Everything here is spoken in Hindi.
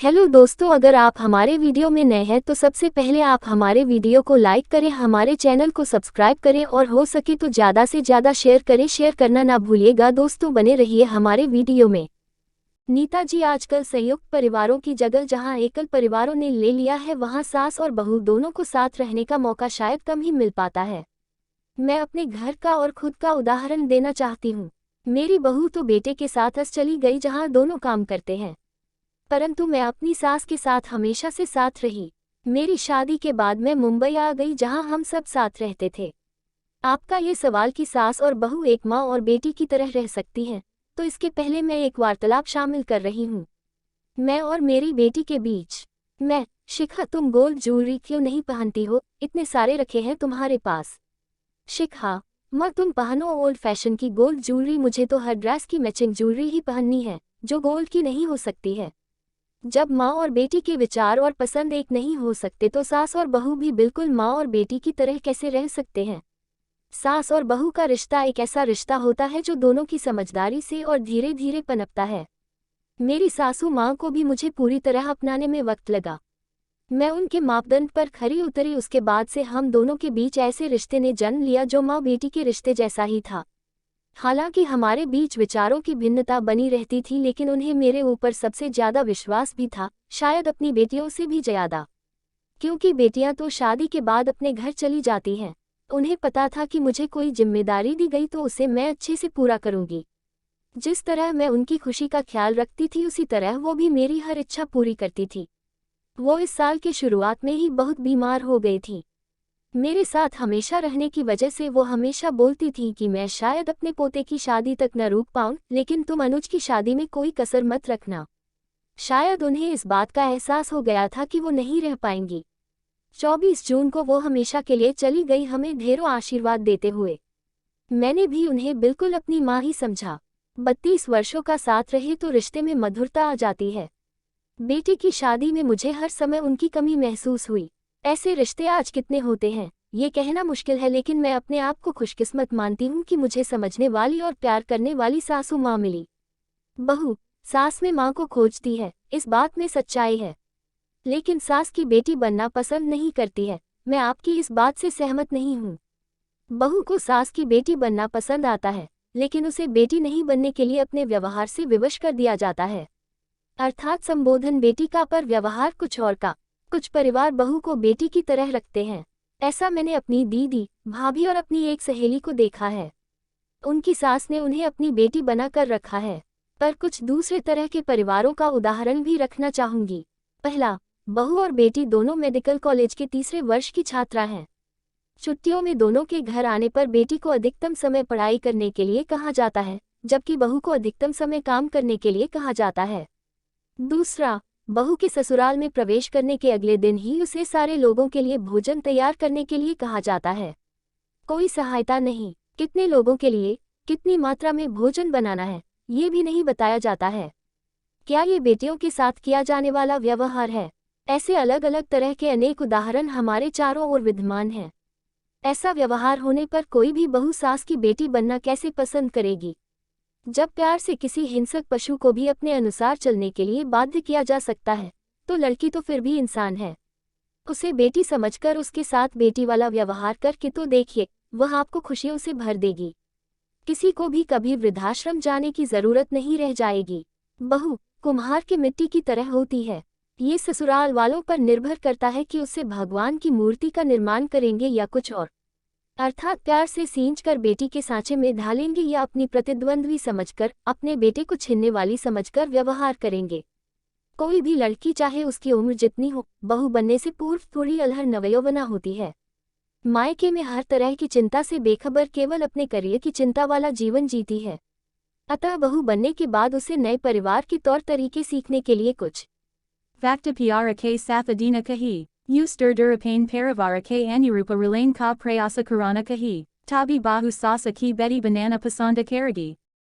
हेलो दोस्तों, अगर आप हमारे वीडियो में नए हैं तो सबसे पहले आप हमारे वीडियो को लाइक करें, हमारे चैनल को सब्सक्राइब करें और हो सके तो ज़्यादा से ज़्यादा शेयर करें। शेयर करना ना भूलिएगा दोस्तों, बने रहिए हमारे वीडियो में। नीता जी, आजकल संयुक्त परिवारों की जगह जहां एकल परिवारों ने ले लिया है, वहां सास और बहू दोनों को साथ रहने का मौका शायद कम ही मिल पाता है। मैं अपने घर का और खुद का उदाहरण देना चाहती हूँ। मेरी बहू तो बेटे के साथ चली गई जहाँ दोनों काम करते हैं, परंतु मैं अपनी सास के साथ हमेशा से साथ रही। मेरी शादी के बाद मैं मुंबई आ गई जहां हम सब साथ रहते थे। आपका ये सवाल कि सास और बहू एक माँ और बेटी की तरह रह सकती हैं, तो इसके पहले मैं एक वार्तालाप शामिल कर रही हूँ मैं और मेरी बेटी के बीच। मैं, शिखा, तुम गोल्ड ज्वेलरी क्यों नहीं पहनती हो? इतने सारे रखे हैं तुम्हारे पास। शिखा, माँ तुम पहनो ओल्ड फैशन की गोल्ड ज्वेलरी, मुझे तो हर ड्रेस की मैचिंग ज्वेलरी ही पहननी है जो गोल्ड की नहीं हो सकती है। जब माँ और बेटी के विचार और पसंद एक नहीं हो सकते तो सास और बहू भी बिल्कुल माँ और बेटी की तरह कैसे रह सकते हैं? सास और बहू का रिश्ता एक ऐसा रिश्ता होता है जो दोनों की समझदारी से और धीरे धीरे पनपता है। मेरी सासू माँ को भी मुझे पूरी तरह अपनाने में वक्त लगा। मैं उनके मापदंड पर खरी उतरी। उसके बाद से हम दोनों के बीच ऐसे रिश्ते ने जन्म लिया जो माँ बेटी के रिश्ते जैसा ही था। हालांकि हमारे बीच विचारों की भिन्नता बनी रहती थी, लेकिन उन्हें मेरे ऊपर सबसे ज्यादा विश्वास भी था, शायद अपनी बेटियों से भी ज्यादा। क्योंकि बेटियां तो शादी के बाद अपने घर चली जाती हैं। उन्हें पता था कि मुझे कोई जिम्मेदारी दी गई तो उसे मैं अच्छे से पूरा करूंगी। जिस तरह मैं उनकी खुशी का ख्याल रखती थी, उसी तरह वो भी मेरी हर इच्छा पूरी करती थी। वो इस साल के शुरुआत में ही बहुत बीमार हो गई थी। मेरे साथ हमेशा रहने की वजह से वो हमेशा बोलती थी कि मैं शायद अपने पोते की शादी तक न रुक पाऊं, लेकिन तुम अनुज की शादी में कोई कसर मत रखना। शायद उन्हें इस बात का एहसास हो गया था कि वो नहीं रह पाएंगी। 24 जून को वो हमेशा के लिए चली गई, हमें ढेरों आशीर्वाद देते हुए। मैंने भी उन्हें बिल्कुल अपनी माँ ही समझा। 32 वर्षों का साथ रहे तो रिश्ते में मधुरता आ जाती है। बेटी की शादी में मुझे हर समय उनकी कमी महसूस हुई। ऐसे रिश्ते आज कितने होते हैं ये कहना मुश्किल है, लेकिन मैं अपने आप को खुशकिस्मत मानती हूँ कि मुझे समझने वाली और प्यार करने वाली सासू माँ मिली। बहू सास में माँ को खोजती है, इस बात में सच्चाई है, लेकिन सास की बेटी बनना पसंद नहीं करती है। मैं आपकी इस बात से सहमत नहीं हूँ। बहू को सास की बेटी बनना पसंद आता है, लेकिन उसे बेटी नहीं बनने के लिए अपने व्यवहार से विवश कर दिया जाता है। अर्थात संबोधन बेटी का पर व्यवहार कुछ और का। कुछ परिवार बहू को बेटी की तरह रखते हैं। ऐसा मैंने अपनी दीदी, भाभी और अपनी एक सहेली को देखा है। उनकी सास ने उन्हें अपनी बेटी बनाकर रखा है। पर कुछ दूसरे तरह के परिवारों का उदाहरण भी रखना चाहूंगी। पहला, बहू और बेटी दोनों मेडिकल कॉलेज के तीसरे वर्ष की छात्रा हैं। छुट्टियों में दोनों के घर आने पर बेटी को अधिकतम समय पढ़ाई करने के लिए कहा जाता है, जबकि बहू को अधिकतम समय काम करने के लिए कहा जाता है। दूसरा, बहू के ससुराल में प्रवेश करने के अगले दिन ही उसे सारे लोगों के लिए भोजन तैयार करने के लिए कहा जाता है। कोई सहायता नहीं, कितने लोगों के लिए, कितनी मात्रा में भोजन बनाना है, ये भी नहीं बताया जाता है। क्या ये बेटियों के साथ किया जाने वाला व्यवहार है? ऐसे अलग अलग तरह के अनेक उदाहरण हमारे चारों ओर विद्यमान हैं। ऐसा व्यवहार होने पर कोई भी बहू सास की बेटी बनना कैसे पसंद करेगी? जब प्यार से किसी हिंसक पशु को भी अपने अनुसार चलने के लिए बाध्य किया जा सकता है, तो लड़की तो फिर भी इंसान है। उसे बेटी समझकर उसके साथ बेटी वाला व्यवहार करके तो देखिए, वह आपको खुशियों से भर देगी। किसी को भी कभी वृद्धाश्रम जाने की जरूरत नहीं रह जाएगी। बहू कुम्हार की मिट्टी की तरह होती है। ये ससुराल वालों पर निर्भर करता है कि उससे भगवान की मूर्ति का निर्माण करेंगे या कुछ और, अर्थात प्यार से सींचकर बेटी के सांचे में ढालेंगे या अपनी प्रतिद्वंद्वी समझकर, अपने बेटे को छीनने वाली समझकर व्यवहार करेंगे। कोई भी लड़की, चाहे उसकी उम्र जितनी हो, बहू बनने से पूर्व थोड़ी अलहर नवयौवना होती है। मायके में हर तरह की चिंता से बेखबर केवल अपने करियर की चिंता वाला जीवन जीती है। अतः बहू बनने के बाद उसे नए परिवार के तौर तरीके सीखने के लिए कुछ Vakta piara ke sathadina kahi. U durapain paravara ke anurupa relain ka prayasa karana kahi. Tabi bahu sasa ki betty banana pasanda karagi.